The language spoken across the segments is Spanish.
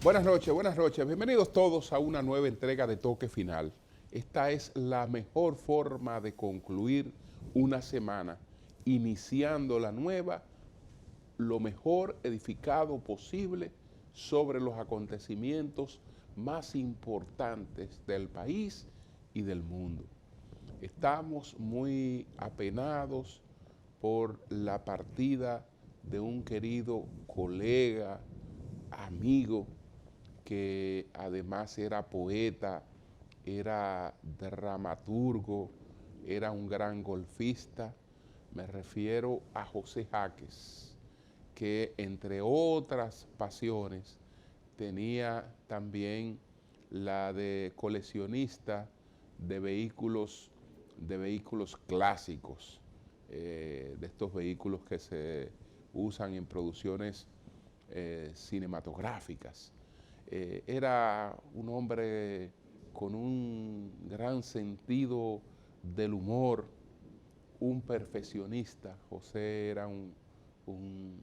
Buenas noches. Bienvenidos todos a una nueva entrega de Toque Final. Esta es la mejor forma de concluir una semana, iniciando la nueva lo mejor edificado posible sobre los acontecimientos más importantes del país y del mundo. Estamos muy apenados por la partida de un querido colega, amigo, que además era poeta, era dramaturgo, era un gran golfista. Me refiero a José Jáquez, que entre otras pasiones tenía también la de coleccionista de vehículos clásicos, de estos vehículos que se usan en producciones cinematográficas. Era un hombre con un gran sentido del humor, un perfeccionista. José era un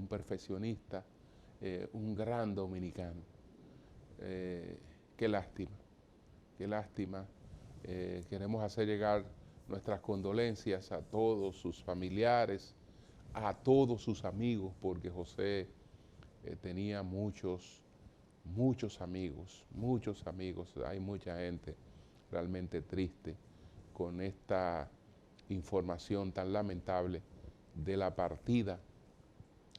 perfeccionista, un gran dominicano. Qué lástima, qué lástima. Queremos hacer llegar nuestras condolencias a todos sus familiares, a todos sus amigos, porque José tenía muchos amigos, muchos amigos. Hay mucha gente realmente triste con esta información tan lamentable de la partida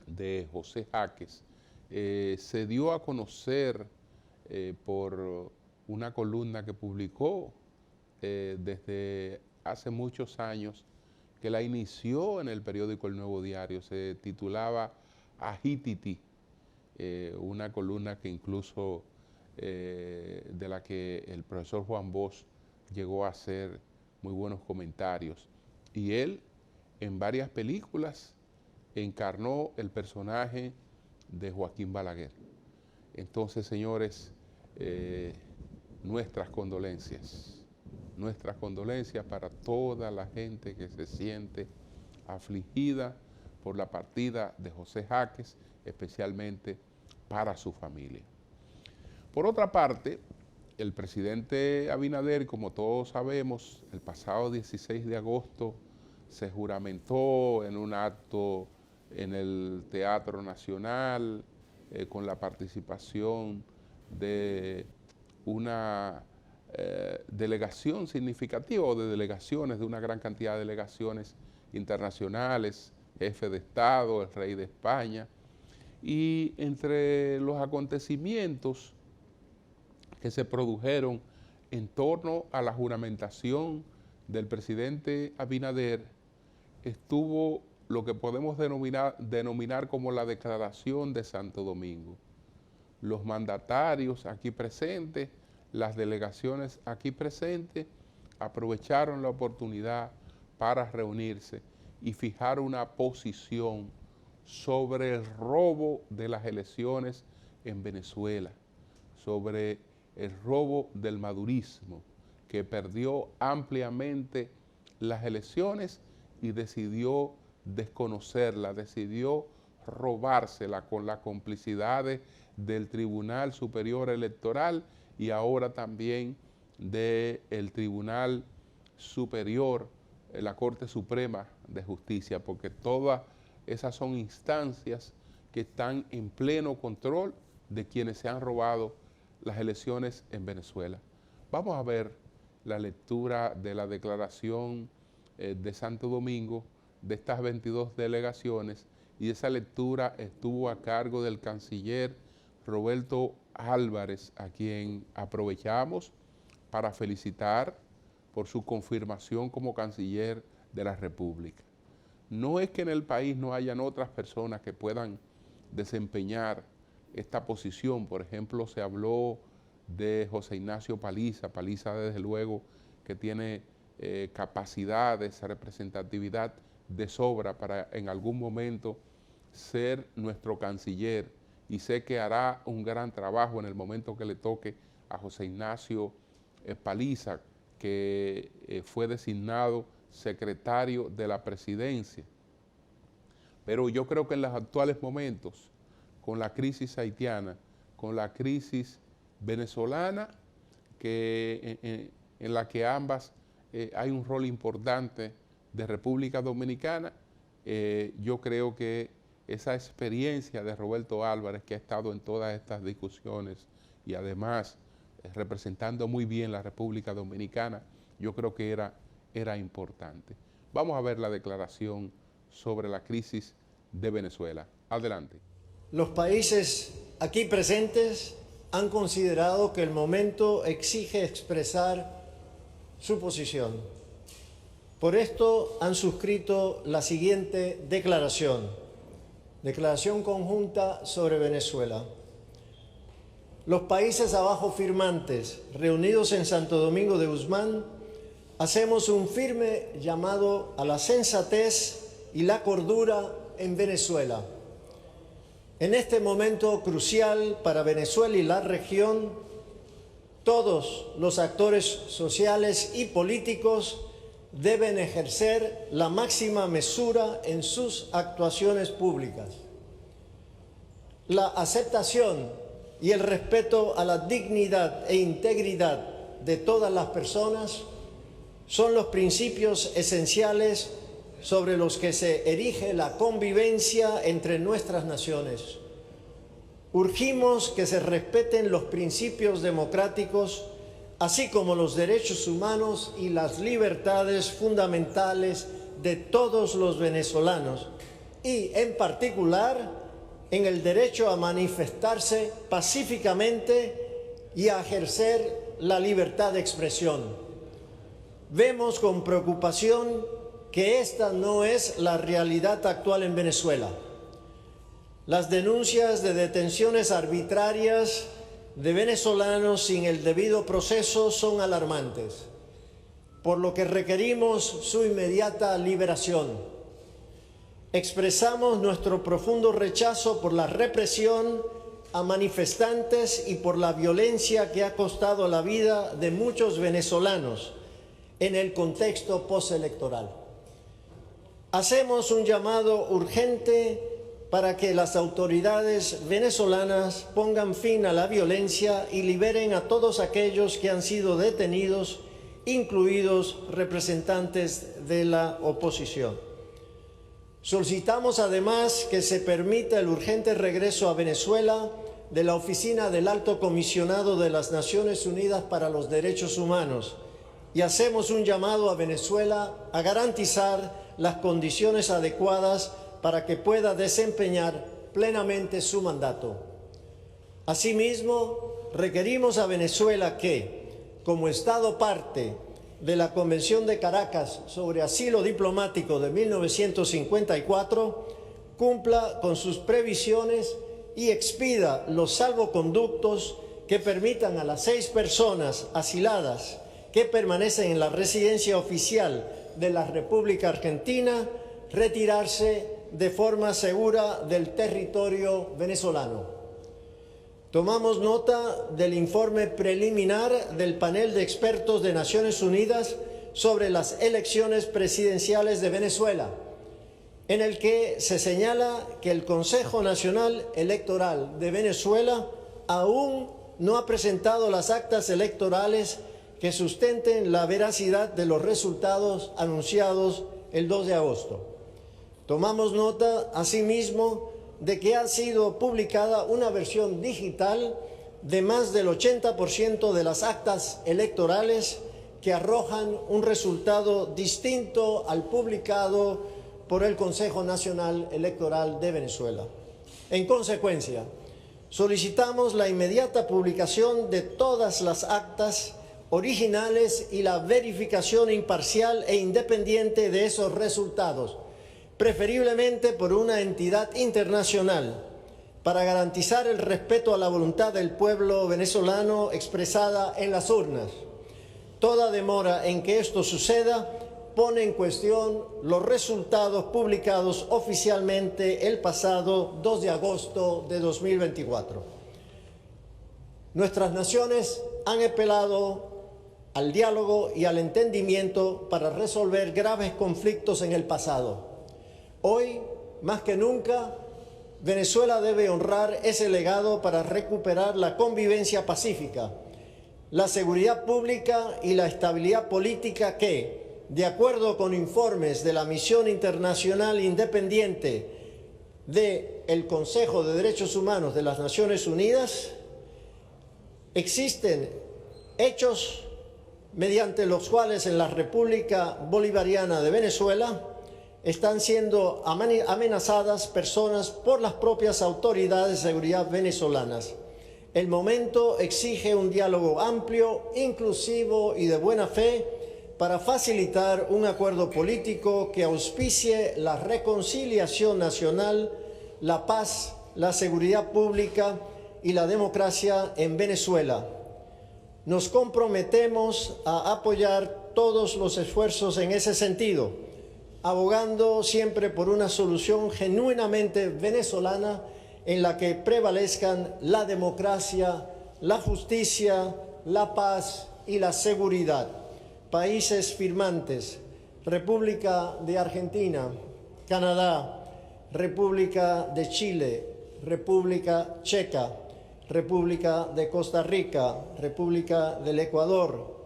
de José Jáquez. Se dio a conocer por una columna que publicó desde hace muchos años, que la inició en el periódico El Nuevo Diario. Se titulaba Ajititi, una columna que incluso de la que el profesor Juan Bosch llegó a hacer muy buenos comentarios. Y él en varias películas encarnó el personaje de Joaquín Balaguer. Entonces, señores, nuestras condolencias para toda la gente que se siente afligida por la partida de José Jáquez, especialmente para su familia. Por otra parte, el presidente Abinader, como todos sabemos, el pasado 16 de agosto se juramentó en un acto en el Teatro Nacional con la participación de una delegación significativa, o de delegaciones, de una gran cantidad de delegaciones internacionales, jefe de Estado, el rey de España. Y entre los acontecimientos que se produjeron en torno a la juramentación del presidente Abinader estuvo lo que podemos denominar como la Declaración de Santo Domingo. Los mandatarios aquí presentes, las delegaciones aquí presentes, aprovecharon la oportunidad para reunirse y fijar una posición sobre el robo de las elecciones en Venezuela, sobre el robo del madurismo, que perdió ampliamente las elecciones y decidió desconocerla, decidió robársela con la complicidad del Tribunal Superior Electoral y ahora también del Tribunal Superior, la Corte Suprema de Justicia, porque todas esas son instancias que están en pleno control de quienes se han robado las elecciones en Venezuela. Vamos a ver la lectura de la declaración de Santo Domingo de estas 22 delegaciones, y esa lectura estuvo a cargo del canciller Roberto Álvarez, a quien aprovechamos para felicitar por su confirmación como canciller de la República. No es que en el país no hayan otras personas que puedan desempeñar esta posición. Por ejemplo, se habló de José Ignacio Paliza. Paliza, desde luego, que tiene capacidades, representatividad de sobra para en algún momento ser nuestro canciller, y sé que hará un gran trabajo en el momento que le toque a José Ignacio Paliza, que fue designado secretario de la presidencia. Pero yo creo que en los actuales momentos, con la crisis haitiana, con la crisis venezolana, en la que ambas hay un rol importante de República Dominicana. Yo creo que esa experiencia de Roberto Álvarez, que ha estado en todas estas discusiones y además representando muy bien la República Dominicana, yo creo que era importante. Vamos a ver la declaración sobre la crisis de Venezuela. Adelante. Los países aquí presentes han considerado que el momento exige expresar su posición. Por esto han suscrito la siguiente declaración conjunta sobre Venezuela. Los países abajo firmantes, reunidos en Santo Domingo de Guzmán, hacemos un firme llamado a la sensatez y la cordura en Venezuela. En este momento crucial para Venezuela y la región, todos los actores sociales y políticos deben ejercer la máxima mesura en sus actuaciones públicas. La aceptación y el respeto a la dignidad e integridad de todas las personas son los principios esenciales sobre los que se erige la convivencia entre nuestras naciones. Urgimos que se respeten los principios democráticos, así como los derechos humanos y las libertades fundamentales de todos los venezolanos, y en particular en el derecho a manifestarse pacíficamente y a ejercer la libertad de expresión. Vemos con preocupación que esta no es la realidad actual en Venezuela. Las denuncias de detenciones arbitrarias de venezolanos sin el debido proceso son alarmantes, por lo que requerimos su inmediata liberación. Expresamos nuestro profundo rechazo por la represión a manifestantes y por la violencia que ha costado la vida de muchos venezolanos en el contexto postelectoral. Hacemos un llamado urgente para que las autoridades venezolanas pongan fin a la violencia y liberen a todos aquellos que han sido detenidos, incluidos representantes de la oposición. Solicitamos además que se permita el urgente regreso a Venezuela de la Oficina del Alto Comisionado de las Naciones Unidas para los Derechos Humanos y hacemos un llamado a Venezuela a garantizar las condiciones adecuadas para que pueda desempeñar plenamente su mandato. Asimismo, requerimos a Venezuela que, como Estado parte de la Convención de Caracas sobre Asilo Diplomático de 1954, cumpla con sus previsiones y expida los salvoconductos que permitan a las 6 personas asiladas que permanecen en la residencia oficial de la República Argentina retirarse de forma segura del territorio venezolano. Tomamos nota del informe preliminar del panel de expertos de Naciones Unidas sobre las elecciones presidenciales de Venezuela, en el que se señala que el Consejo Nacional Electoral de Venezuela aún no ha presentado las actas electorales que sustenten la veracidad de los resultados anunciados el 2 de agosto. Tomamos nota, asimismo, de que ha sido publicada una versión digital de más del 80% de las actas electorales que arrojan un resultado distinto al publicado por el Consejo Nacional Electoral de Venezuela. En consecuencia, solicitamos la inmediata publicación de todas las actas originales y la verificación imparcial e independiente de esos resultados, preferiblemente por una entidad internacional, para garantizar el respeto a la voluntad del pueblo venezolano expresada en las urnas. Toda demora en que esto suceda pone en cuestión los resultados publicados oficialmente el pasado 2 de agosto de 2024. Nuestras naciones han apelado al diálogo y al entendimiento para resolver graves conflictos en el pasado. Hoy, más que nunca, Venezuela debe honrar ese legado para recuperar la convivencia pacífica, la seguridad pública y la estabilidad política que, de acuerdo con informes de la Misión Internacional Independiente del Consejo de Derechos Humanos de las Naciones Unidas, existen hechos mediante los cuales en la República Bolivariana de Venezuela están siendo amenazadas personas por las propias autoridades de seguridad venezolanas. El momento exige un diálogo amplio, inclusivo y de buena fe para facilitar un acuerdo político que auspicie la reconciliación nacional, la paz, la seguridad pública y la democracia en Venezuela. Nos comprometemos a apoyar todos los esfuerzos en ese sentido, abogando siempre por una solución genuinamente venezolana en la que prevalezcan la democracia, la justicia, la paz y la seguridad. Países firmantes: República de Argentina, Canadá, República de Chile, República Checa, República de Costa Rica, República del Ecuador,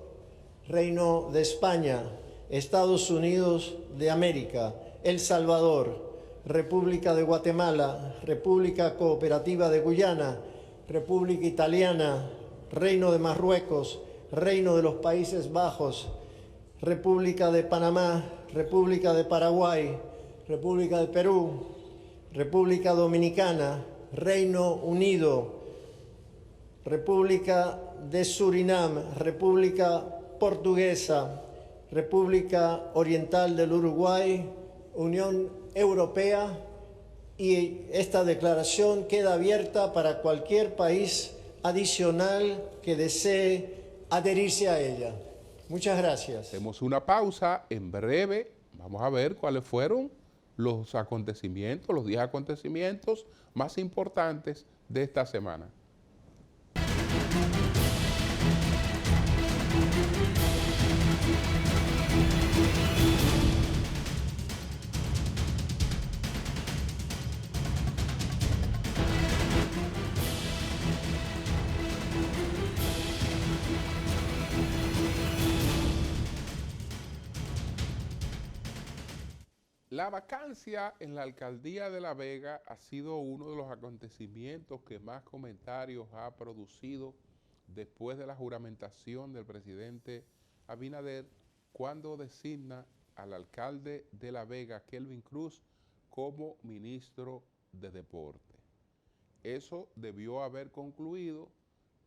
Reino de España, Estados Unidos de América, El Salvador, República de Guatemala, República Cooperativa de Guyana, República Italiana, Reino de Marruecos, Reino de los Países Bajos, República de Panamá, República de Paraguay, República de Perú, República Dominicana, Reino Unido, República de Surinam, República Portuguesa, República Oriental del Uruguay, Unión Europea, y esta declaración queda abierta para cualquier país adicional que desee adherirse a ella. Muchas gracias. Hacemos una pausa. En breve vamos a ver cuáles fueron los acontecimientos, los 10 acontecimientos más importantes de esta semana. La vacancia en la alcaldía de La Vega ha sido uno de los acontecimientos que más comentarios ha producido después de la juramentación del presidente Abinader, cuando designa al alcalde de La Vega, Kelvin Cruz, como ministro de Deporte. Eso debió haber concluido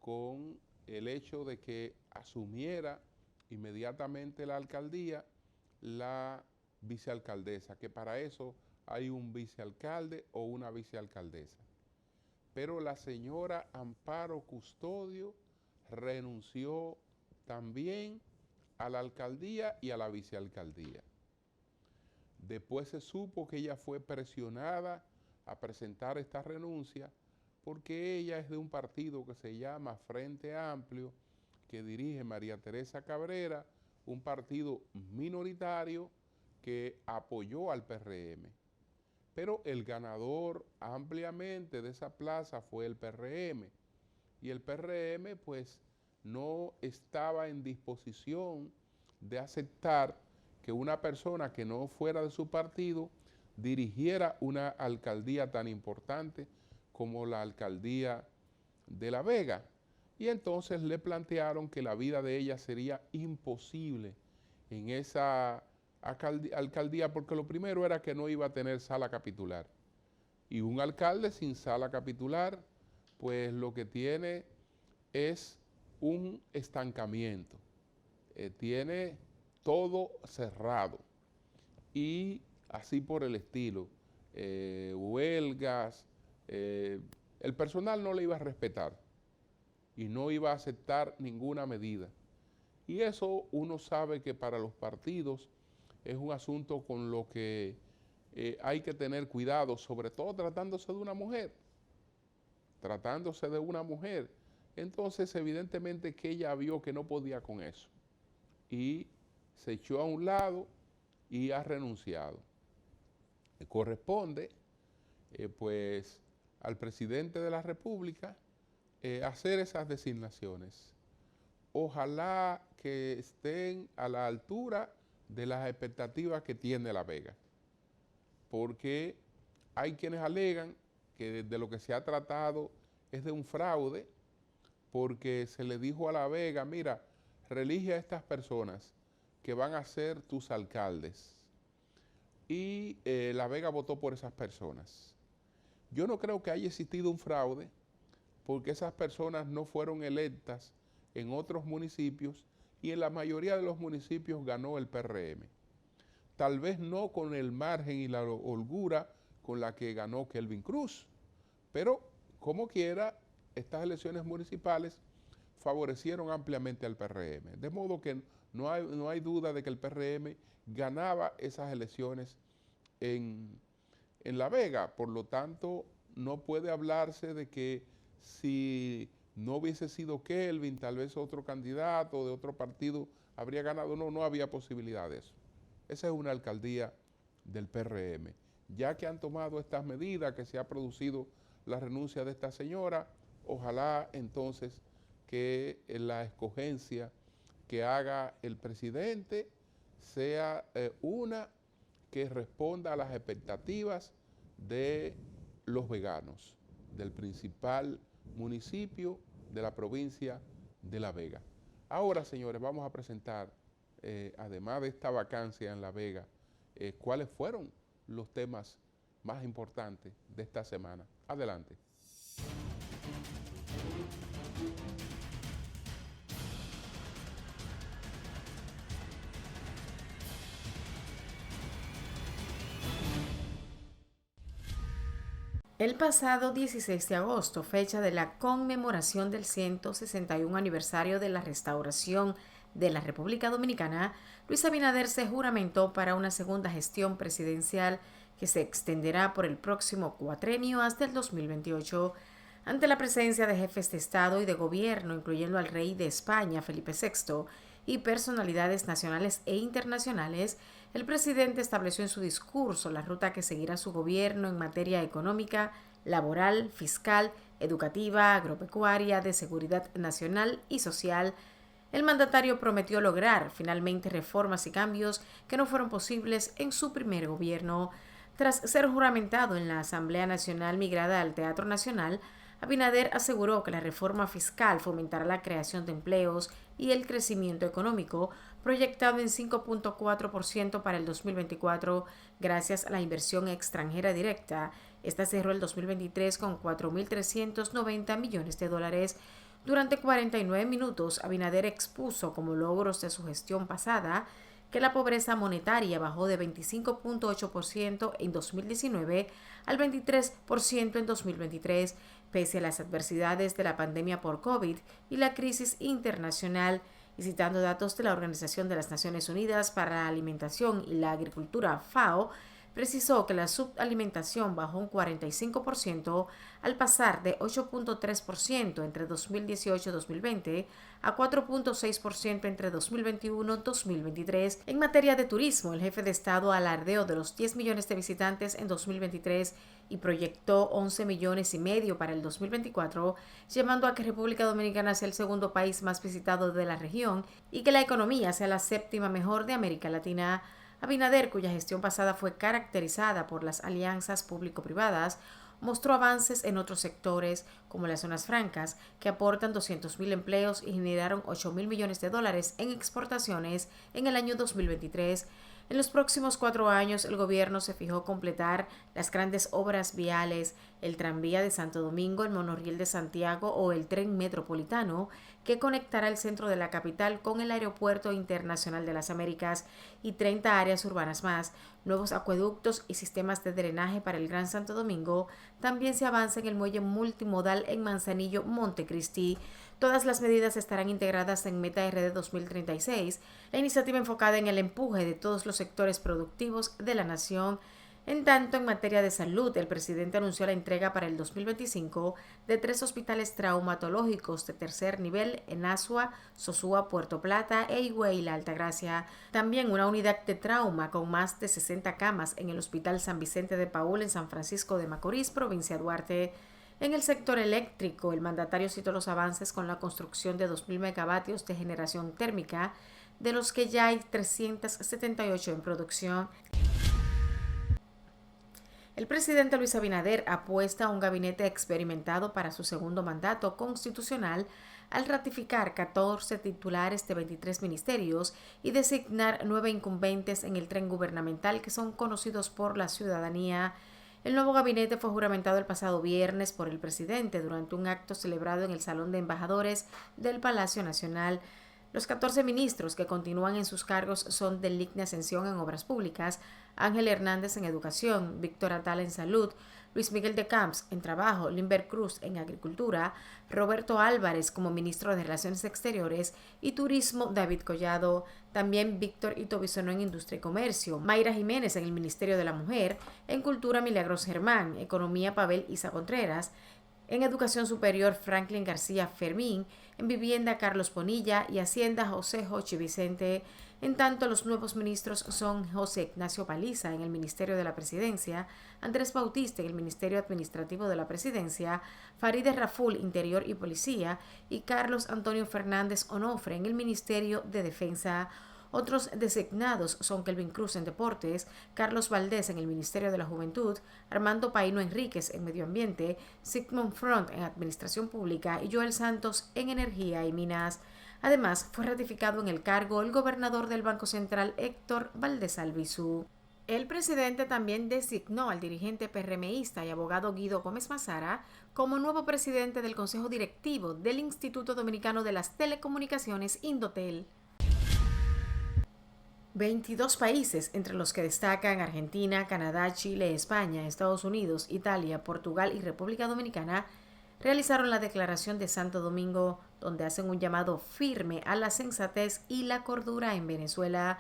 con el hecho de que asumiera inmediatamente la alcaldía la vicealcaldesa, que para eso hay un vicealcalde o una vicealcaldesa. Pero la señora Amparo Custodio renunció también a la alcaldía y a la vicealcaldía. Después se supo que ella fue presionada a presentar esta renuncia porque ella es de un partido que se llama Frente Amplio, que dirige María Teresa Cabrera, un partido minoritario que apoyó al PRM. Pero el ganador ampliamente de esa plaza fue el PRM. Y el PRM pues no estaba en disposición de aceptar que una persona que no fuera de su partido dirigiera una alcaldía tan importante como la alcaldía de La Vega. Y entonces le plantearon que la vida de ella sería imposible en esa alcaldía, porque lo primero era que no iba a tener sala capitular. Y un alcalde sin sala capitular, pues lo que tiene es un estancamiento. Tiene todo cerrado. Y así por el estilo. Huelgas. El personal no le iba a respetar y no iba a aceptar ninguna medida. Y eso uno sabe que para los partidos es un asunto con lo que hay que tener cuidado, sobre todo tratándose de una mujer. Tratándose de una mujer. Entonces, evidentemente que ella vio que no podía con eso. Y se echó a un lado y ha renunciado. Le corresponde pues al presidente de la República hacer esas designaciones. Ojalá que estén a la altura de las expectativas que tiene La Vega, porque hay quienes alegan que de lo que se ha tratado es de un fraude, porque se le dijo a La Vega, mira, reelige a estas personas que van a ser tus alcaldes. Y La Vega votó por esas personas. Yo no creo que haya existido un fraude, porque esas personas no fueron electas en otros municipios y en la mayoría de los municipios ganó el PRM. Tal vez no con el margen y la holgura con la que ganó Kelvin Cruz, pero como quiera, estas elecciones municipales favorecieron ampliamente al PRM. De modo que no hay duda de que el PRM ganaba esas elecciones en La Vega. Por lo tanto, no puede hablarse de que si no hubiese sido Kelvin, tal vez otro candidato de otro partido habría ganado. No había posibilidad de eso. Esa es una alcaldía del PRM. Ya que han tomado estas medidas, que se ha producido la renuncia de esta señora, ojalá entonces que la escogencia que haga el presidente sea una que responda a las expectativas de los veganos, del principal municipio de la provincia de La Vega. Ahora, señores, vamos a presentar, además de esta vacancia en La Vega, cuáles fueron los temas más importantes de esta semana. Adelante. El pasado 16 de agosto, fecha de la conmemoración del 161 aniversario de la restauración de la República Dominicana, Luis Abinader se juramentó para una segunda gestión presidencial que se extenderá por el próximo cuatrenio hasta el 2028. Ante la presencia de jefes de Estado y de Gobierno, incluyendo al rey de España, Felipe VI, y personalidades nacionales e internacionales, el presidente estableció en su discurso la ruta que seguirá su gobierno en materia económica, laboral, fiscal, educativa, agropecuaria, de seguridad nacional y social. El mandatario prometió lograr finalmente reformas y cambios que no fueron posibles en su primer gobierno. Tras ser juramentado en la Asamblea Nacional migrada al Teatro Nacional, Abinader aseguró que la reforma fiscal fomentará la creación de empleos y el crecimiento económico, proyectado en 5.4% para el 2024 gracias a la inversión extranjera directa. Esta cerró el 2023 con $4.390 millones. Durante 49 minutos, Abinader expuso como logros de su gestión pasada que la pobreza monetaria bajó de 25.8% en 2019 al 23% en 2023, pese a las adversidades de la pandemia por COVID y la crisis internacional. Y citando datos de la Organización de las Naciones Unidas para la Alimentación y la Agricultura, FAO, precisó que la subalimentación bajó un 45% al pasar de 8.3% entre 2018 y 2020 a 4.6% entre 2021 y 2023. En materia de turismo, el jefe de Estado alardeó de los 10 millones de visitantes en 2023 y proyectó 11 millones y medio para el 2024, llevando a que República Dominicana sea el segundo país más visitado de la región y que la economía sea la séptima mejor de América Latina. Abinader, cuya gestión pasada fue caracterizada por las alianzas público-privadas, mostró avances en otros sectores, como las zonas francas, que aportan 200.000 empleos y generaron $8.000 millones en exportaciones en el año 2023. En los próximos 4 años, el gobierno se fijó completar las grandes obras viales, el tranvía de Santo Domingo, el monorriel de Santiago o el tren metropolitano, que conectará el centro de la capital con el Aeropuerto Internacional de las Américas y 30 áreas urbanas más, nuevos acueductos y sistemas de drenaje para el Gran Santo Domingo. También se avanza en el muelle multimodal en Manzanillo, Montecristi. Todas las medidas estarán integradas en Meta RD 2036, la iniciativa enfocada en el empuje de todos los sectores productivos de la nación. En tanto, en materia de salud, el presidente anunció la entrega para el 2025 de 3 hospitales traumatológicos de tercer nivel en Asua, Sosúa, Puerto Plata e Higüey, La Altagracia. También una unidad de trauma con más de 60 camas en el Hospital San Vicente de Paúl en San Francisco de Macorís, provincia de Duarte. En el sector eléctrico, el mandatario citó los avances con la construcción de 2.000 megavatios de generación térmica, de los que ya hay 378 en producción. El presidente Luis Abinader apuesta a un gabinete experimentado para su segundo mandato constitucional al ratificar 14 titulares de 23 ministerios y designar 9 incumbentes en el tren gubernamental que son conocidos por la ciudadanía. El nuevo gabinete fue juramentado el pasado viernes por el presidente durante un acto celebrado en el Salón de Embajadores del Palacio Nacional. Los 14 ministros que continúan en sus cargos son Delignia Ascensión en Obras Públicas, Ángel Hernández en Educación, Víctor Atala en Salud, Luis Miguel de Camps en Trabajo, Limber Cruz en Agricultura, Roberto Álvarez como ministro de Relaciones Exteriores y Turismo, David Collado, también Víctor Ito Bisonó en Industria y Comercio, Mayra Jiménez en el Ministerio de la Mujer, en Cultura Milagros Germán, Economía Pavel Isa Contreras, en Educación Superior Franklin García Fermín, en Vivienda Carlos Bonilla y Hacienda José Jochi Vicente. En tanto, los nuevos ministros son José Ignacio Paliza en el Ministerio de la Presidencia, Andrés Bautista en el Ministerio Administrativo de la Presidencia, Farideh Raful, Interior y Policía, y Carlos Antonio Fernández Onofre en el Ministerio de Defensa. Otros designados son Kelvin Cruz en Deportes, Carlos Valdés en el Ministerio de la Juventud, Armando Paino Enríquez en Medio Ambiente, Sigmund Front en Administración Pública y Joel Santos en Energía y Minas. Además, fue ratificado en el cargo el gobernador del Banco Central, Héctor Valdés Albizu. El presidente también designó al dirigente PRMista y abogado Guido Gómez Mazara como nuevo presidente del Consejo Directivo del Instituto Dominicano de las Telecomunicaciones, Indotel. 22 países, entre los que destacan Argentina, Canadá, Chile, España, Estados Unidos, Italia, Portugal y República Dominicana, realizaron la Declaración de Santo Domingo, donde hacen un llamado firme a la sensatez y la cordura en Venezuela.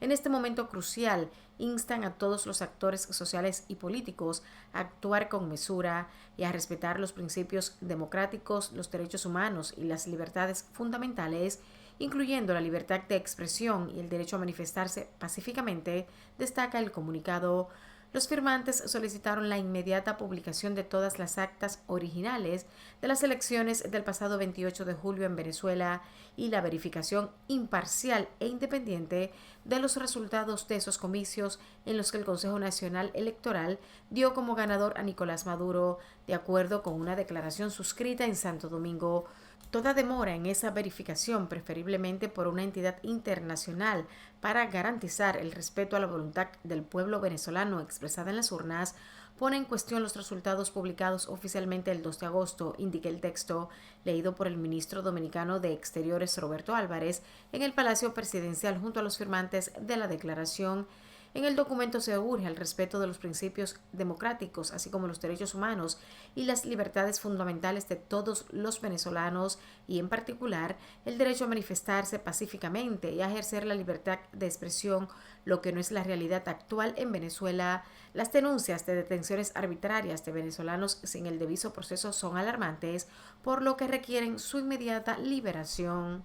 En este momento crucial, instan a todos los actores sociales y políticos a actuar con mesura y a respetar los principios democráticos, los derechos humanos y las libertades fundamentales, incluyendo la libertad de expresión y el derecho a manifestarse pacíficamente, destaca el comunicado. Los firmantes solicitaron la inmediata publicación de todas las actas originales de las elecciones del pasado 28 de julio en Venezuela y la verificación imparcial e independiente de los resultados de esos comicios en los que el Consejo Nacional Electoral dio como ganador a Nicolás Maduro, de acuerdo con una declaración suscrita en Santo Domingo. Toda demora en esa verificación, preferiblemente por una entidad internacional, para garantizar el respeto a la voluntad del pueblo venezolano expresada en las urnas, pone en cuestión los resultados publicados oficialmente el 2 de agosto, indica el texto, leído por el ministro dominicano de Exteriores Roberto Álvarez en el Palacio Presidencial junto a los firmantes de la declaración. En el documento se urge al respeto de los principios democráticos, así como los derechos humanos y las libertades fundamentales de todos los venezolanos y, en particular, el derecho a manifestarse pacíficamente y a ejercer la libertad de expresión, lo que no es la realidad actual en Venezuela. Las denuncias de detenciones arbitrarias de venezolanos sin el debido proceso son alarmantes, por lo que requieren su inmediata liberación.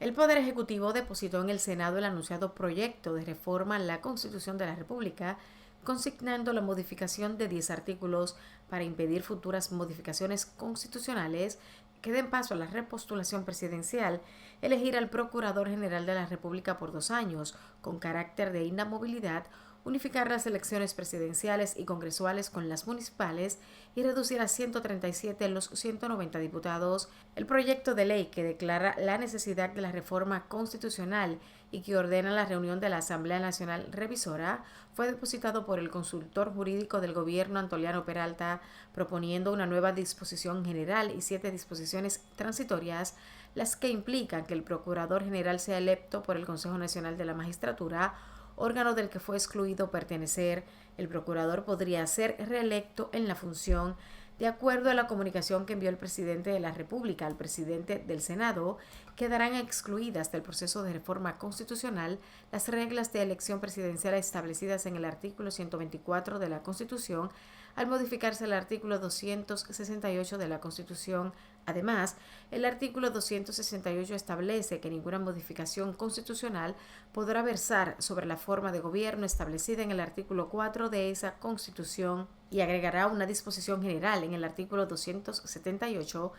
El Poder Ejecutivo depositó en el Senado el anunciado proyecto de reforma a la Constitución de la República, consignando la modificación de 10 artículos para impedir futuras modificaciones constitucionales que den paso a la repostulación presidencial, elegir al Procurador General de la República por 2 años, con carácter de inamovilidad, unificar las elecciones presidenciales y congresuales con las municipales y reducir a 137 los 190 diputados. El proyecto de ley que declara la necesidad de la reforma constitucional y que ordena la reunión de la Asamblea Nacional Revisora fue depositado por el consultor jurídico del gobierno Antoliano Peralta, proponiendo una nueva disposición general y 7 disposiciones transitorias, las que implican que el Procurador General sea electo por el Consejo Nacional de la Magistratura, órgano del que fue excluido pertenecer. El procurador podría ser reelecto en la función. De acuerdo a la comunicación que envió el presidente de la República al presidente del Senado, quedarán excluidas del proceso de reforma constitucional las reglas de elección presidencial establecidas en el artículo 124 de la Constitución al modificarse el artículo 268 de la Constitución. Además, el artículo 268 establece que ninguna modificación constitucional podrá versar sobre la forma de gobierno establecida en el artículo 4 de esa Constitución y agregará una disposición general en el artículo 278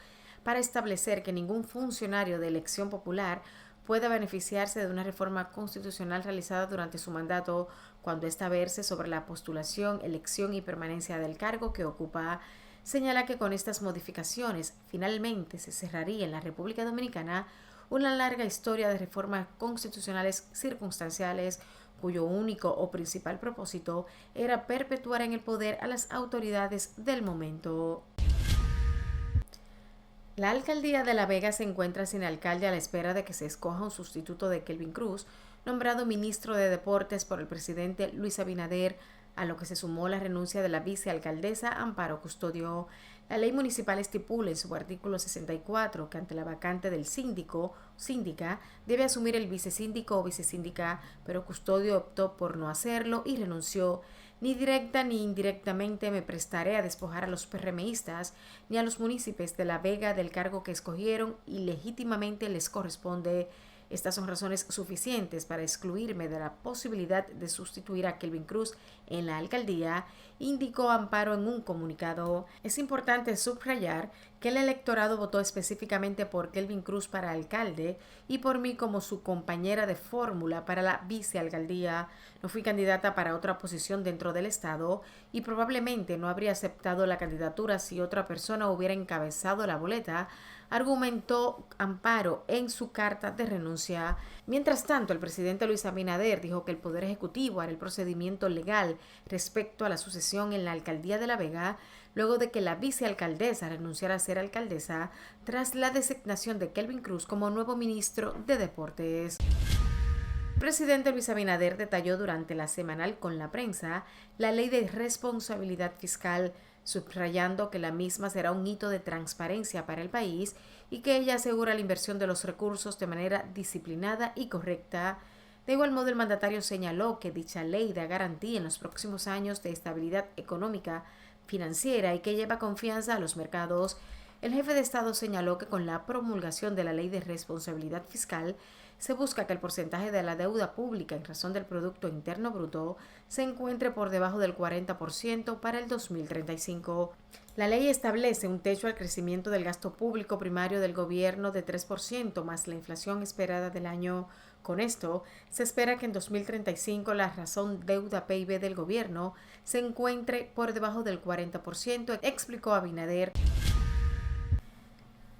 para establecer que ningún funcionario de elección popular pueda beneficiarse de una reforma constitucional realizada durante su mandato cuando ésta verse sobre la postulación, elección y permanencia del cargo que ocupa. Señala que con estas modificaciones finalmente se cerraría en la República Dominicana una larga historia de reformas constitucionales circunstanciales cuyo único o principal propósito era perpetuar en el poder a las autoridades del momento. La alcaldía de La Vega se encuentra sin alcalde a la espera de que se escoja un sustituto de Kelvin Cruz, nombrado ministro de Deportes por el presidente Luis Abinader, a lo que se sumó la renuncia de la vicealcaldesa Amparo Custodio. La ley municipal estipula en su artículo 64 que ante la vacante del síndica debe asumir el vicesíndico o vicesíndica, pero Custodio optó por no hacerlo y renunció. Ni directa ni indirectamente me prestaré a despojar a los PRMistas ni a los municipios de La Vega del cargo que escogieron y legítimamente les corresponde. Estas son razones suficientes para excluirme de la posibilidad de sustituir a Kelvin Cruz en la alcaldía, indicó Amparo en un comunicado. Es importante subrayar que el electorado votó específicamente por Kelvin Cruz para alcalde y por mí como su compañera de fórmula para la vicealcaldía. No fui candidata para otra posición dentro del Estado y probablemente no habría aceptado la candidatura si otra persona hubiera encabezado la boleta, argumentó Amparo en su carta de renuncia. Mientras tanto, el presidente Luis Abinader dijo que el Poder Ejecutivo hará el procedimiento legal respecto a la sucesión en la alcaldía de La Vega, luego de que la vicealcaldesa renunciara a ser alcaldesa tras la designación de Kelvin Cruz como nuevo ministro de Deportes. El presidente Luis Abinader detalló durante la semanal con la prensa la ley de responsabilidad fiscal, subrayando que la misma será un hito de transparencia para el país y que ella asegura la inversión de los recursos de manera disciplinada y correcta. De igual modo, el mandatario señaló que dicha ley da garantía en los próximos años de estabilidad económica, financiera y que lleva confianza a los mercados. El jefe de Estado señaló que con la promulgación de la ley de responsabilidad fiscal se busca que el porcentaje de la deuda pública en razón del Producto Interno Bruto se encuentre por debajo del 40% para el 2035. La ley establece un techo al crecimiento del gasto público primario del gobierno de 3% más la inflación esperada del año. Con esto, se espera que en 2035 la razón deuda PIB del gobierno se encuentre por debajo del 40%, explicó Abinader.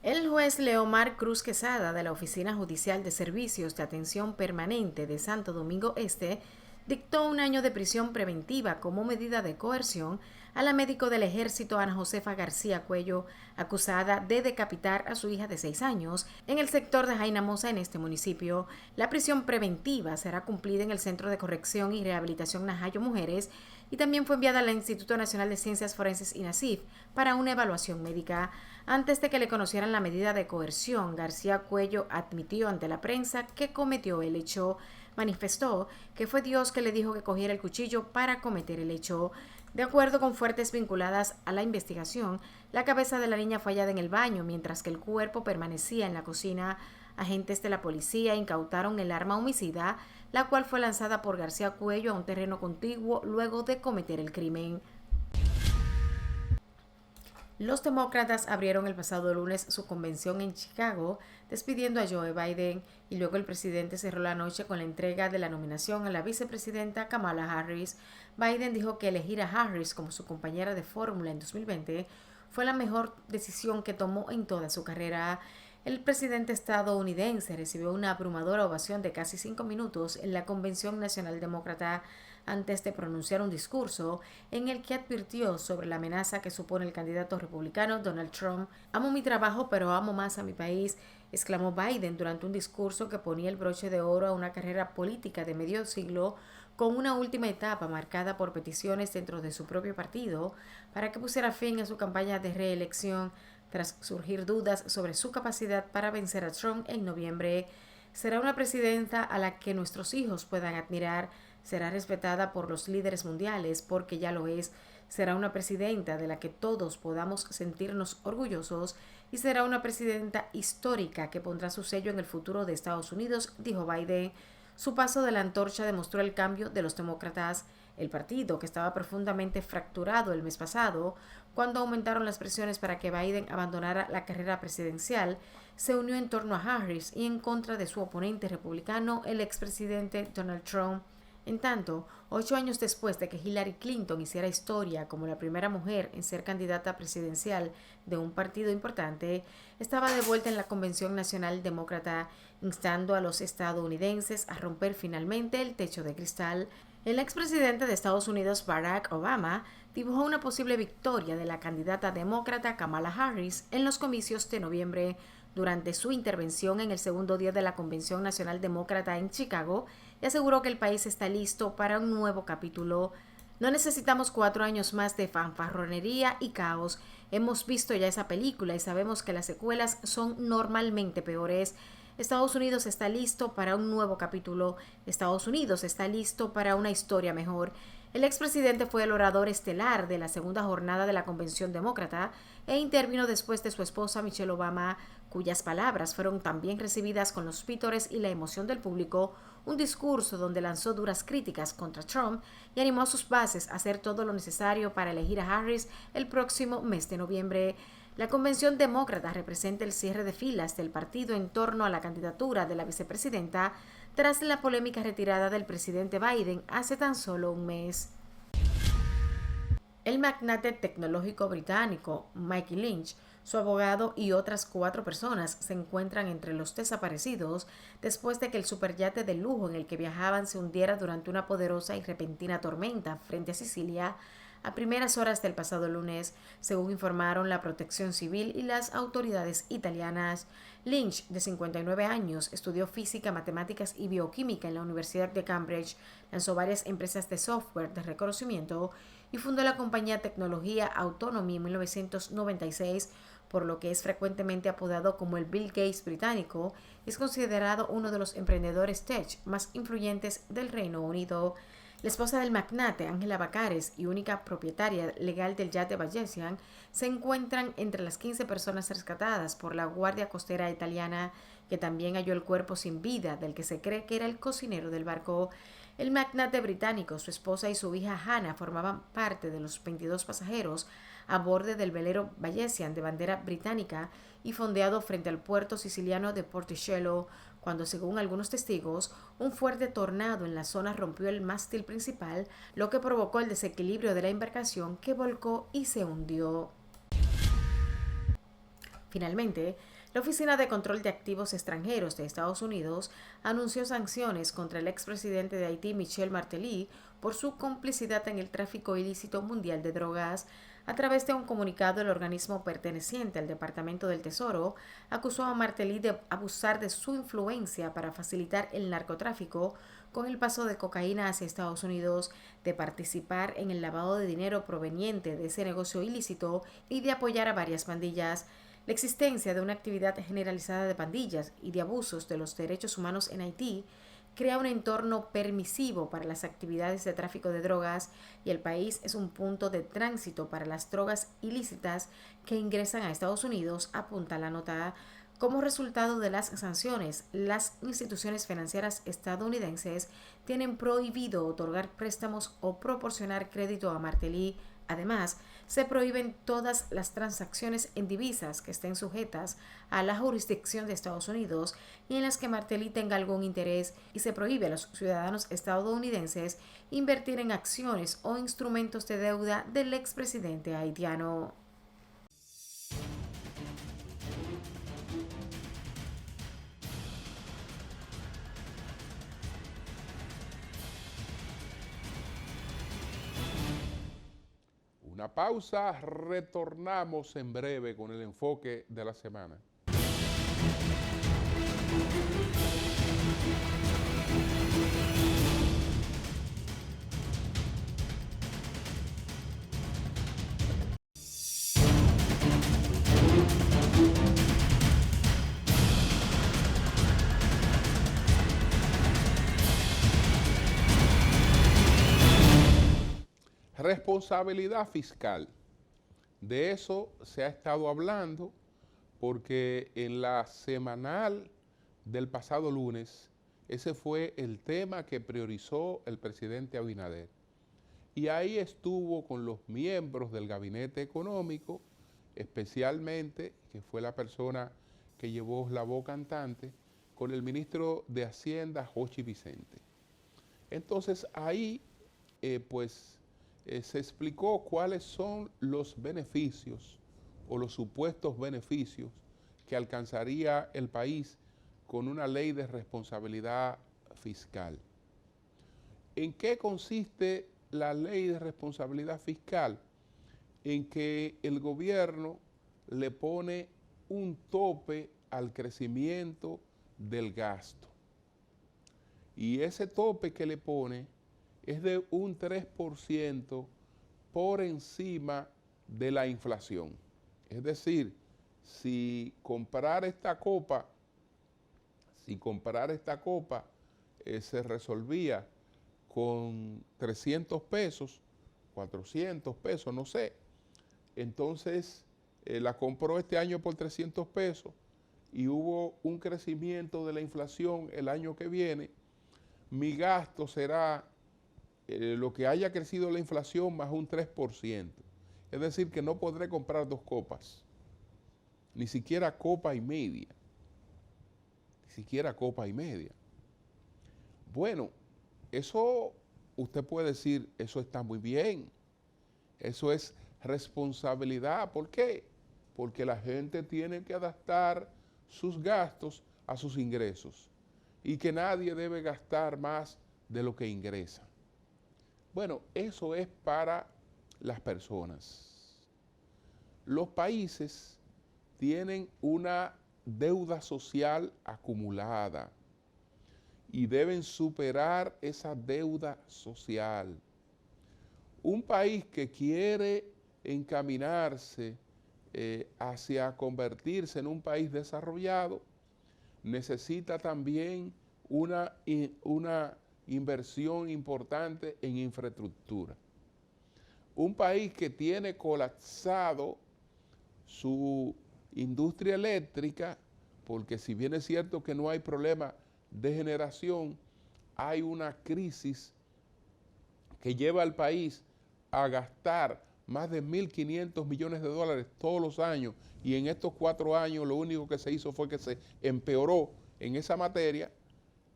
El juez Leomar Cruz Quesada de la Oficina Judicial de Servicios de Atención Permanente de Santo Domingo Este dictó 1 año de prisión preventiva como medida de coerción a la médico del Ejército Ana Josefa García Cuello, acusada de decapitar a su hija de 6 años en el sector de Jainamosa en este municipio. La prisión preventiva será cumplida en el Centro de Corrección y Rehabilitación Najayo Mujeres y también fue enviada al Instituto Nacional de Ciencias Forenses INACIF para una evaluación médica. Antes de que le conocieran la medida de coerción, García Cuello admitió ante la prensa que cometió el hecho. Manifestó que fue Dios que le dijo que cogiera el cuchillo para cometer el hecho. De acuerdo con fuentes vinculadas a la investigación, la cabeza de la niña fue hallada en el baño, mientras que el cuerpo permanecía en la cocina. Agentes de la policía incautaron el arma homicida, la cual fue lanzada por García Cuello a un terreno contiguo luego de cometer el crimen. Los demócratas abrieron el pasado lunes su convención en Chicago, despidiendo a Joe Biden, y luego el presidente cerró la noche con la entrega de la nominación a la vicepresidenta Kamala Harris. Biden dijo que elegir a Harris como su compañera de fórmula en 2020 fue la mejor decisión que tomó en toda su carrera. El presidente estadounidense recibió una abrumadora ovación de casi 5 minutos en la Convención Nacional Demócrata antes de pronunciar un discurso en el que advirtió sobre la amenaza que supone el candidato republicano Donald Trump. «Amo mi trabajo, pero amo más a mi país», exclamó Biden durante un discurso que ponía el broche de oro a una carrera política de medio siglo con una última etapa marcada por peticiones dentro de su propio partido para que pusiera fin a su campaña de reelección tras surgir dudas sobre su capacidad para vencer a Trump en noviembre. Será una presidenta a la que nuestros hijos puedan admirar, será respetada por los líderes mundiales porque ya lo es, será una presidenta de la que todos podamos sentirnos orgullosos y será una presidenta histórica que pondrá su sello en el futuro de Estados Unidos, dijo Biden. Su paso de la antorcha demostró el cambio de los demócratas, el partido que estaba profundamente fracturado el mes pasado, cuando aumentaron las presiones para que Biden abandonara la carrera presidencial, se unió en torno a Harris y en contra de su oponente republicano, el expresidente Donald Trump. En tanto, 8 años después de que Hillary Clinton hiciera historia como la primera mujer en ser candidata presidencial de un partido importante, estaba de vuelta en la Convención Nacional Demócrata, instando a los estadounidenses a romper finalmente el techo de cristal. El expresidente de Estados Unidos, Barack Obama, dibujó una posible victoria de la candidata demócrata Kamala Harris en los comicios de noviembre. Durante su intervención en el segundo día de la Convención Nacional Demócrata en Chicago, y aseguró que el país está listo para un nuevo capítulo. No necesitamos 4 años más de fanfarronería y caos. Hemos visto ya esa película y sabemos que las secuelas son normalmente peores. Estados Unidos está listo para un nuevo capítulo. Estados Unidos está listo para una historia mejor. El expresidente fue el orador estelar de la segunda jornada de la Convención Demócrata e intervino después de su esposa Michelle Obama, cuyas palabras fueron también recibidas con los vítores y la emoción del público, un discurso donde lanzó duras críticas contra Trump y animó a sus bases a hacer todo lo necesario para elegir a Harris el próximo mes de noviembre. La Convención Demócrata representa el cierre de filas del partido en torno a la candidatura de la vicepresidenta tras la polémica retirada del presidente Biden hace tan solo un mes. El magnate tecnológico británico Mikey Lynch, su abogado y otras 4 personas se encuentran entre los desaparecidos después de que el superyate de lujo en el que viajaban se hundiera durante una poderosa y repentina tormenta frente a Sicilia a primeras horas del pasado lunes, según informaron la Protección Civil y las autoridades italianas. Lynch, de 59 años, estudió física, matemáticas y bioquímica en la Universidad de Cambridge, lanzó varias empresas de software de reconocimiento y fundó la compañía Tecnología Autonomy en 1996, por lo que es frecuentemente apodado como el Bill Gates británico. Es considerado uno de los emprendedores tech más influyentes del Reino Unido. La esposa del magnate, Angela Bacares, y única propietaria legal del yate Bayesian, se encuentran entre las 15 personas rescatadas por la Guardia Costera italiana, que también halló el cuerpo sin vida del que se cree que era el cocinero del barco. El magnate británico, su esposa y su hija Hannah formaban parte de los 22 pasajeros a bordo del velero Bayesian de bandera británica y fondeado frente al puerto siciliano de Porticello, cuando, según algunos testigos, un fuerte tornado en la zona rompió el mástil principal, lo que provocó el desequilibrio de la embarcación, que volcó y se hundió. Finalmente, la Oficina de Control de Activos Extranjeros de Estados Unidos anunció sanciones contra el expresidente de Haití, Michel Martelly, por su complicidad en el tráfico ilícito mundial de drogas. A través de un comunicado, el organismo perteneciente al Departamento del Tesoro acusó a Martelly de abusar de su influencia para facilitar el narcotráfico con el paso de cocaína hacia Estados Unidos, de participar en el lavado de dinero proveniente de ese negocio ilícito y de apoyar a varias pandillas. La existencia de una actividad generalizada de pandillas y de abusos de los derechos humanos en Haití crea un entorno permisivo para las actividades de tráfico de drogas y el país es un punto de tránsito para las drogas ilícitas que ingresan a Estados Unidos, apunta la nota. Como resultado de las sanciones, las instituciones financieras estadounidenses tienen prohibido otorgar préstamos o proporcionar crédito a Martelly. Además, se prohíben todas las transacciones en divisas que estén sujetas a la jurisdicción de Estados Unidos y en las que Martelly tenga algún interés, y se prohíbe a los ciudadanos estadounidenses invertir en acciones o instrumentos de deuda del expresidente haitiano. Una pausa, retornamos en breve con el enfoque de la semana. Responsabilidad fiscal. De eso se ha estado hablando porque en la semanal del pasado lunes, ese fue el tema que priorizó el presidente Abinader. Y ahí estuvo con los miembros del gabinete económico, especialmente, que fue la persona que llevó la voz cantante, con el ministro de Hacienda, Jochi Vicente. Entonces ahí, se explicó cuáles son los beneficios o los supuestos beneficios que alcanzaría el país con una ley de responsabilidad fiscal. ¿En qué consiste la ley de responsabilidad fiscal? En que el gobierno le pone un tope al crecimiento del gasto. Y ese tope que le pone es de un 3% por encima de la inflación. Es decir, si comprar esta copa se resolvía con 300 pesos, 400 pesos, no sé, entonces la compró este año por 300 pesos y hubo un crecimiento de la inflación el año que viene, mi gasto será lo que haya crecido la inflación más un 3%. Es decir, que no podré comprar 2 copas, ni siquiera copa y media. Ni siquiera copa y media. Bueno, eso usted puede decir, eso está muy bien. Eso es responsabilidad. ¿Por qué? Porque la gente tiene que adaptar sus gastos a sus ingresos y que nadie debe gastar más de lo que ingresa. Bueno, eso es para las personas. Los países tienen una deuda social acumulada y deben superar esa deuda social. Un país que quiere encaminarse hacia convertirse en un país desarrollado necesita también una inversión importante en infraestructura. Un país que tiene colapsado su industria eléctrica, porque si bien es cierto que no hay problema de generación, hay una crisis que lleva al país a gastar más de 1.500 millones de dólares todos los años, y en estos 4 años lo único que se hizo fue que se empeoró en esa materia,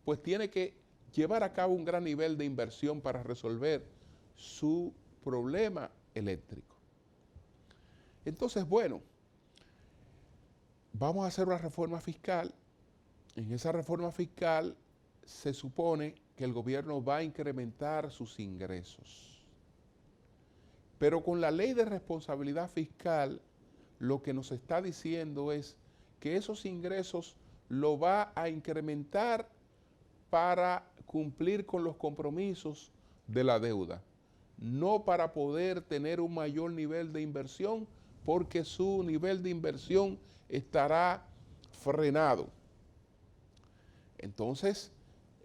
pues tiene que llevar a cabo un gran nivel de inversión para resolver su problema eléctrico. Entonces, bueno, vamos a hacer una reforma fiscal. En esa reforma fiscal se supone que el gobierno va a incrementar sus ingresos. Pero con la ley de responsabilidad fiscal, lo que nos está diciendo es que esos ingresos lo va a incrementar para cumplir con los compromisos de la deuda, no para poder tener un mayor nivel de inversión, porque su nivel de inversión estará frenado. Entonces,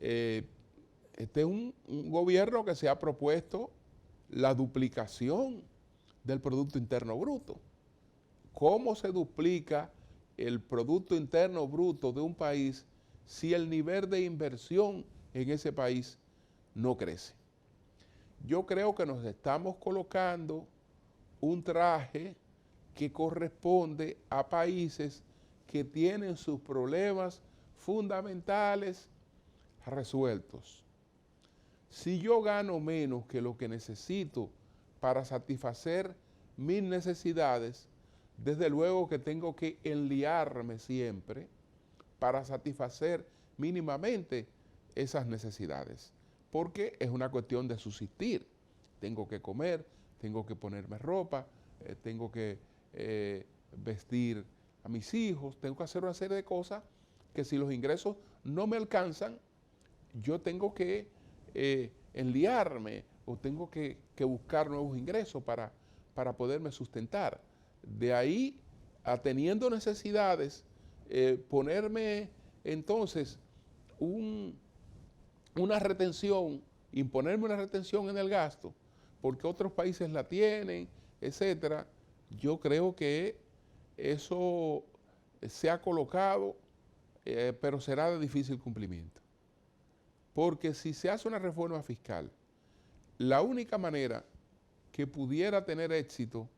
este es un gobierno que se ha propuesto la duplicación del Producto Interno Bruto. ¿Cómo se duplica el Producto Interno Bruto de un país si el nivel de inversión en ese país no crece? Yo creo que nos estamos colocando un traje que corresponde a países que tienen sus problemas fundamentales resueltos. Si yo gano menos que lo que necesito para satisfacer mis necesidades, desde luego que tengo que enliarme siempre para satisfacer mínimamente esas necesidades, porque es una cuestión de subsistir. Tengo que comer, tengo que ponerme ropa, tengo que vestir a mis hijos, tengo que hacer una serie de cosas que si los ingresos no me alcanzan, yo tengo que enliarme o tengo que buscar nuevos ingresos para poderme sustentar. De ahí a teniendo necesidades, ponerme entonces una retención, imponerme una retención en el gasto, porque otros países la tienen, etcétera. Yo creo que eso se ha colocado, pero será de difícil cumplimiento. Porque si se hace una reforma fiscal, la única manera que pudiera tener éxito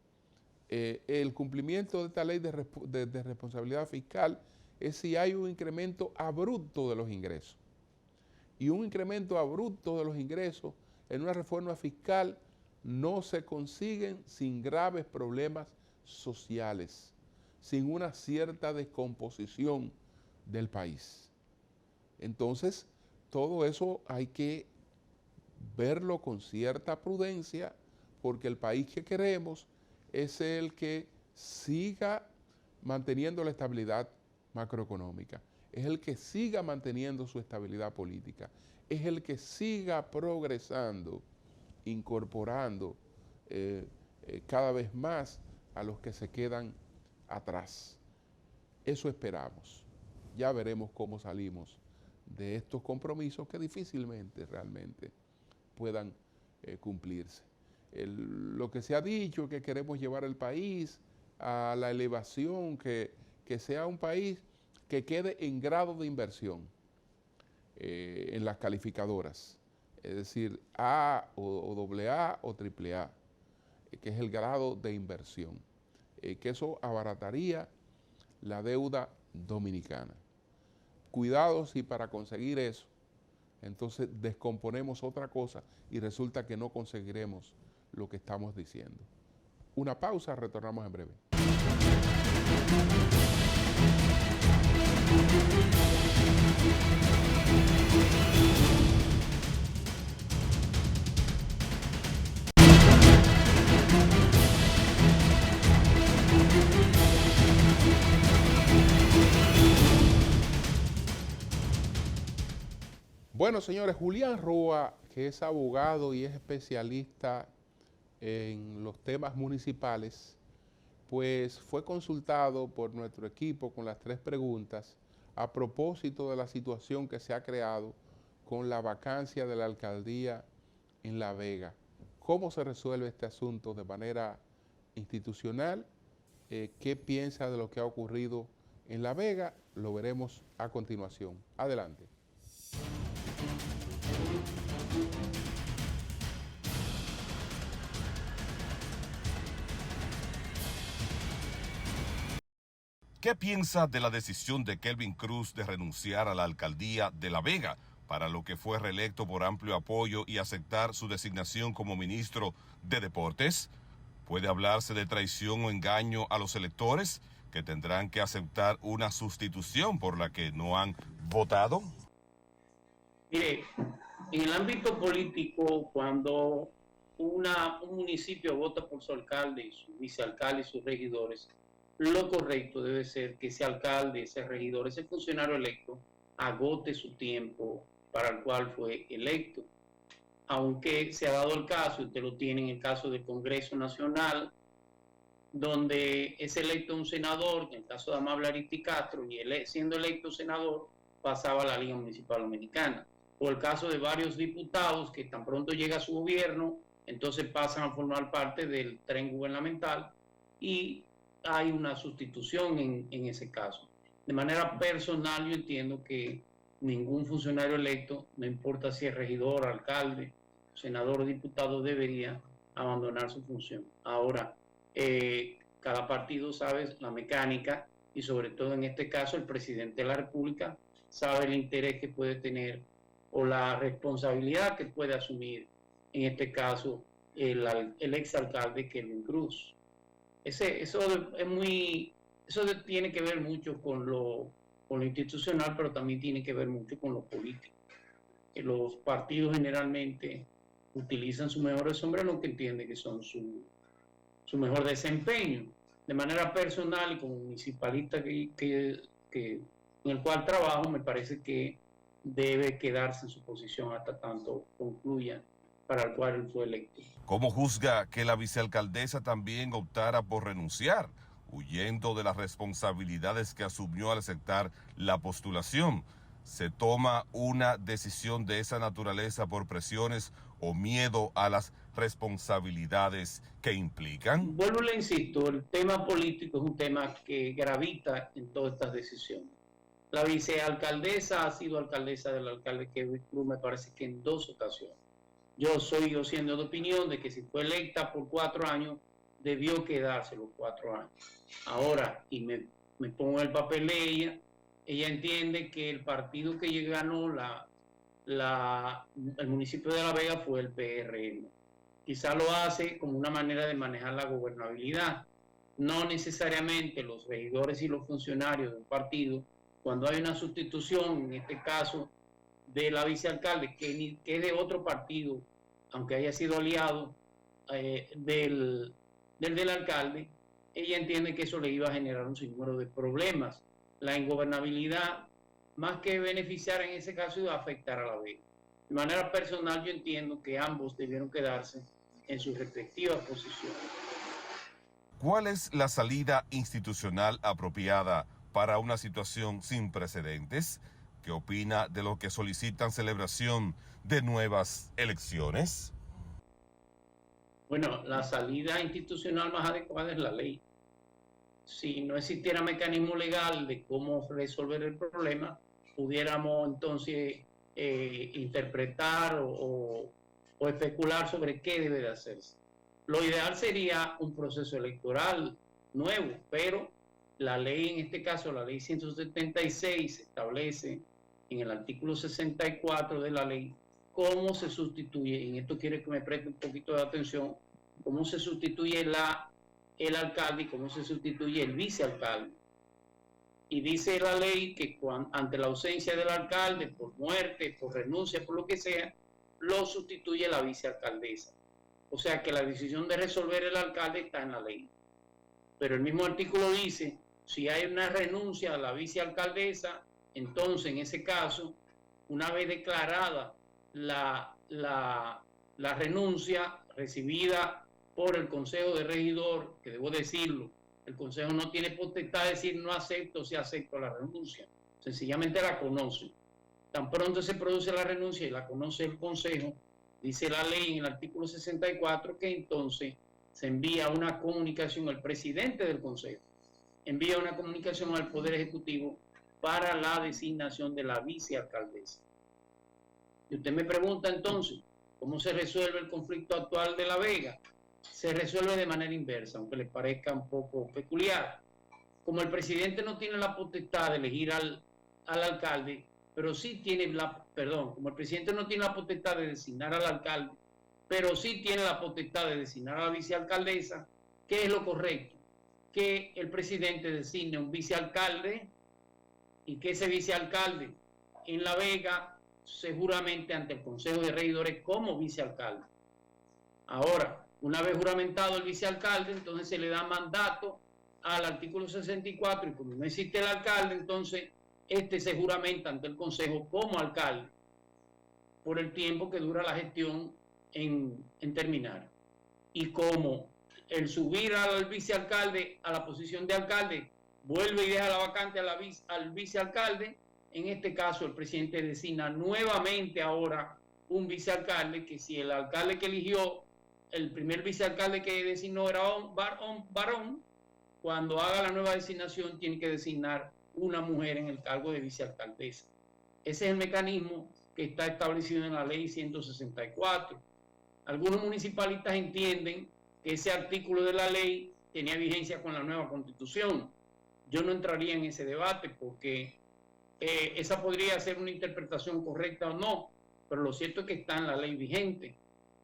el cumplimiento de esta ley de responsabilidad fiscal es si hay un incremento abrupto de los ingresos. Y un incremento abrupto de los ingresos en una reforma fiscal no se consiguen sin graves problemas sociales, sin una cierta descomposición del país. Entonces, todo eso hay que verlo con cierta prudencia, porque el país que queremos es el que siga manteniendo la estabilidad macroeconómica, es el que siga manteniendo su estabilidad política, es el que siga progresando, incorporando cada vez más a los que se quedan atrás. Eso esperamos. Ya veremos cómo salimos de estos compromisos que difícilmente realmente puedan cumplirse. Lo que se ha dicho, que queremos llevar el país a la elevación, que sea un país que quede en grado de inversión en las calificadoras, es decir, A o AA o AAA, que es el grado de inversión, que eso abarataría la deuda dominicana. Cuidado si para conseguir eso, entonces descomponemos otra cosa y resulta que no conseguiremos lo que estamos diciendo. Una pausa, retornamos en breve. Bueno, señores, Julián Roa, que es abogado y es especialista en los temas municipales, pues fue consultado por nuestro equipo con las 3 preguntas a propósito de la situación que se ha creado con la vacancia de la alcaldía en La Vega. ¿Cómo se resuelve este asunto de manera institucional? ¿Qué piensa de lo que ha ocurrido en La Vega? Lo veremos a continuación. Adelante. ¿Qué piensa de la decisión de Kelvin Cruz de renunciar a la alcaldía de La Vega, para lo que fue reelecto por amplio apoyo, y aceptar su designación como ministro de Deportes? ¿Puede hablarse de traición o engaño a los electores, que tendrán que aceptar una sustitución por la que no han votado? Mire, en el ámbito político, cuando un municipio vota por su alcalde y su vicealcalde y sus regidores, lo correcto debe ser que ese alcalde, ese regidor, ese funcionario electo agote su tiempo para el cual fue electo. Aunque se ha dado el caso, usted lo tiene en el caso del Congreso Nacional, donde es electo un senador, en el caso de Amable Aristi Castro, y él, siendo electo senador, pasaba a la Liga Municipal Dominicana. O el caso de varios diputados que tan pronto llega a su gobierno, entonces pasan a formar parte del tren gubernamental y hay una sustitución en ese caso. De manera personal, yo entiendo que ningún funcionario electo, no importa si es regidor, alcalde, senador o diputado, debería abandonar su función. Ahora, cada partido sabe la mecánica y sobre todo en este caso el presidente de la República sabe el interés que puede tener o la responsabilidad que puede asumir, en este caso, el exalcalde Kelvin Cruz. Eso tiene que ver mucho con lo institucional, pero también tiene que ver mucho con lo político. Que los partidos generalmente utilizan sus mejores hombres, lo que entienden que son su mejor desempeño. De manera personal y como municipalista en el cual trabajo, me parece que debe quedarse en su posición hasta tanto concluya para el cual él fue electo. ¿Cómo juzga que la vicealcaldesa también optara por renunciar, huyendo de las responsabilidades que asumió al aceptar la postulación? ¿Se toma una decisión de esa naturaleza por presiones o miedo a las responsabilidades que implican? Vuelvo y le insisto, el tema político es un tema que gravita en todas estas decisiones. La vicealcaldesa ha sido alcaldesa del alcalde Kelvin Cruz, me parece que en 2 ocasiones. Yo siendo de opinión de que si fue electa por 4 años, debió quedarse los 4 años. Ahora, y me pongo en el papel de ella entiende que el partido que ganó el municipio de La Vega fue el PRM. Quizá lo hace como una manera de manejar la gobernabilidad. No necesariamente los regidores y los funcionarios de un partido, cuando hay una sustitución, en este caso de la vicealcalde, que es de otro partido, aunque haya sido aliado del alcalde, ella entiende que eso le iba a generar un sinnúmero de problemas. La ingobernabilidad, más que beneficiar en ese caso, iba a afectar a La Vega. De manera personal, yo entiendo que ambos debieron quedarse en sus respectivas posiciones. ¿Cuál es la salida institucional apropiada para una situación sin precedentes? ¿Qué opina de los que solicitan celebración de nuevas elecciones? Bueno, la salida institucional más adecuada es la ley. Si no existiera mecanismo legal de cómo resolver el problema, pudiéramos entonces interpretar o especular sobre qué debe de hacerse. Lo ideal sería un proceso electoral nuevo, pero la ley, en este caso la ley 176, establece en el artículo 64 de la ley cómo se sustituye, y en esto quiero que me preste un poquito de atención, cómo se sustituye el alcalde y cómo se sustituye el vicealcalde. Y dice la ley que ante la ausencia del alcalde, por muerte, por renuncia, por lo que sea, lo sustituye la vicealcaldesa. O sea que la decisión de resolver el alcalde está en la ley. Pero el mismo artículo dice, si hay una renuncia a la vicealcaldesa, entonces en ese caso, una vez declarada la renuncia recibida por el Consejo de Regidor, que debo decirlo, el Consejo no tiene potestad de decir no acepto, si acepto la renuncia, sencillamente la conoce. Tan pronto se produce la renuncia y la conoce el Consejo, dice la ley en el artículo 64 que entonces se envía una comunicación al presidente del Consejo, envía una comunicación al Poder Ejecutivo para la designación de la vicealcaldesa. Y usted me pregunta entonces, ¿cómo se resuelve el conflicto actual de La Vega? Se resuelve de manera inversa, aunque les parezca un poco peculiar. Como el presidente no tiene la potestad de elegir al alcalde, pero sí tiene como el presidente no tiene la potestad de designar al alcalde, pero sí tiene la potestad de designar a la vicealcaldesa, ¿qué es lo correcto? Que el presidente designe un vicealcalde y que ese vicealcalde en La Vega se juramente ante el Consejo de Regidores como vicealcalde. Ahora, una vez juramentado el vicealcalde, entonces se le da mandato al artículo 64 y como no existe el alcalde, entonces se juramenta ante el Consejo como alcalde por el tiempo que dura la gestión en terminar. Y como el subir al vicealcalde a la posición de alcalde vuelve y deja la vacante al vicealcalde, en este caso el presidente designa nuevamente ahora un vicealcalde, que si el alcalde que eligió, el primer vicealcalde que designó era un varón, cuando haga la nueva designación tiene que designar una mujer en el cargo de vicealcaldesa. Ese es el mecanismo que está establecido en la ley 164. Algunos municipalistas entienden que ese artículo de la ley tenía vigencia con la nueva constitución. Yo no entraría en ese debate porque esa podría ser una interpretación correcta o no, pero lo cierto es que está en la ley vigente.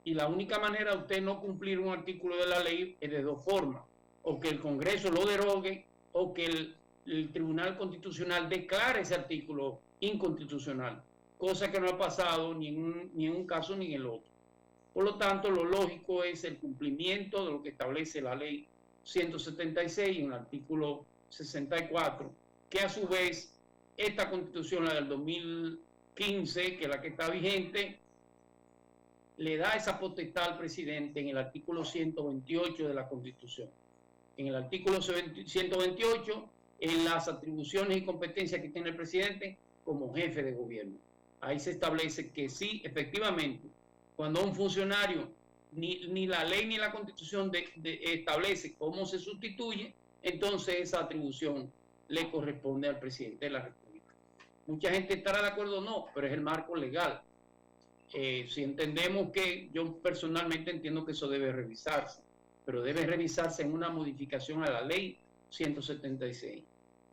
Y la única manera de usted no cumplir un artículo de la ley es de dos formas: o que el Congreso lo derogue o que el Tribunal Constitucional declare ese artículo inconstitucional, cosa que no ha pasado ni en un caso ni en el otro. Por lo tanto, lo lógico es el cumplimiento de lo que establece la ley 176 en el artículo 64, que a su vez esta constitución, la del 2015, que es la que está vigente, le da esa potestad al presidente en el artículo 128 de la Constitución. En el artículo 128, en las atribuciones y competencias que tiene el presidente como jefe de gobierno. Ahí se establece que sí, efectivamente, cuando un funcionario ni la ley ni la Constitución establece cómo se sustituye, entonces esa atribución le corresponde al presidente de la República. Mucha gente estará de acuerdo o no, pero es el marco legal. Si entendemos que, yo personalmente entiendo que eso debe revisarse, pero debe revisarse en una modificación a la ley 176,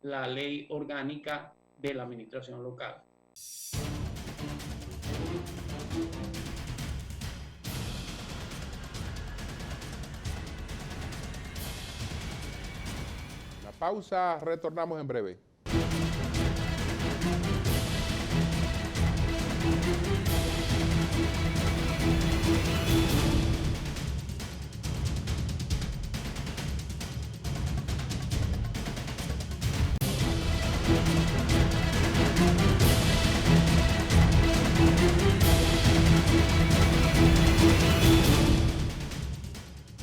la ley orgánica de la administración local. Una pausa, retornamos en breve.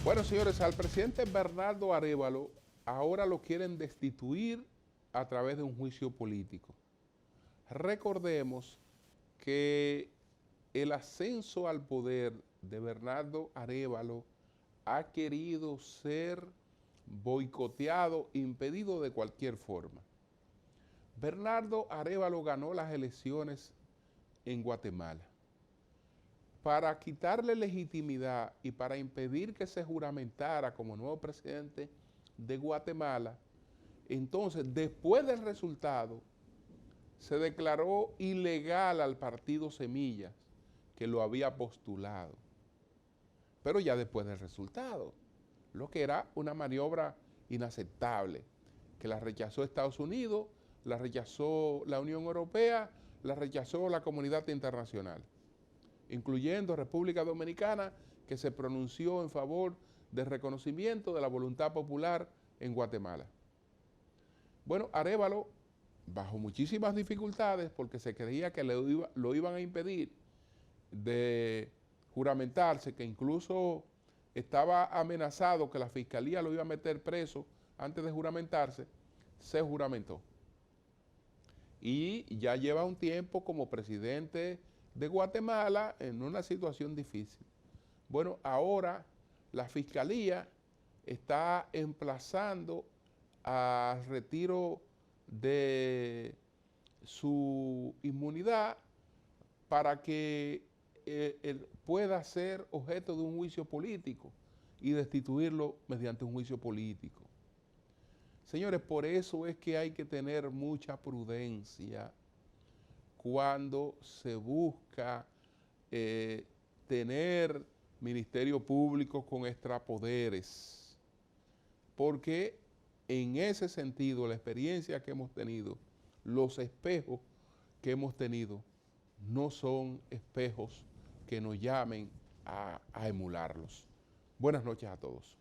Bueno, señores, al presidente Bernardo Arévalo ahora lo quieren destituir a través de un juicio político. Recordemos que el ascenso al poder de Bernardo Arévalo ha querido ser boicoteado, impedido de cualquier forma. Bernardo Arévalo ganó las elecciones en Guatemala. Para quitarle legitimidad y para impedir que se juramentara como nuevo presidente de Guatemala, entonces, después del resultado, se declaró ilegal al partido Semillas, que lo había postulado. Pero ya después del resultado, lo que era una maniobra inaceptable, que la rechazó Estados Unidos, la rechazó la Unión Europea, la rechazó la comunidad internacional, incluyendo República Dominicana, que se pronunció en favor del reconocimiento de la voluntad popular en Guatemala. Bueno, Arévalo, bajo muchísimas dificultades, porque se creía que lo iban a impedir de juramentarse, que incluso estaba amenazado que la fiscalía lo iba a meter preso antes de juramentarse, se juramentó. Y ya lleva un tiempo como presidente de Guatemala en una situación difícil. Bueno, ahora la fiscalía está emplazando al retiro de su inmunidad para que él pueda ser objeto de un juicio político y destituirlo mediante un juicio político. Señores, por eso es que hay que tener mucha prudencia cuando se busca tener ministerios públicos con extrapoderes, porque en ese sentido la experiencia que hemos tenido, los espejos que hemos tenido, no son espejos que nos llamen a emularlos. Buenas noches a todos.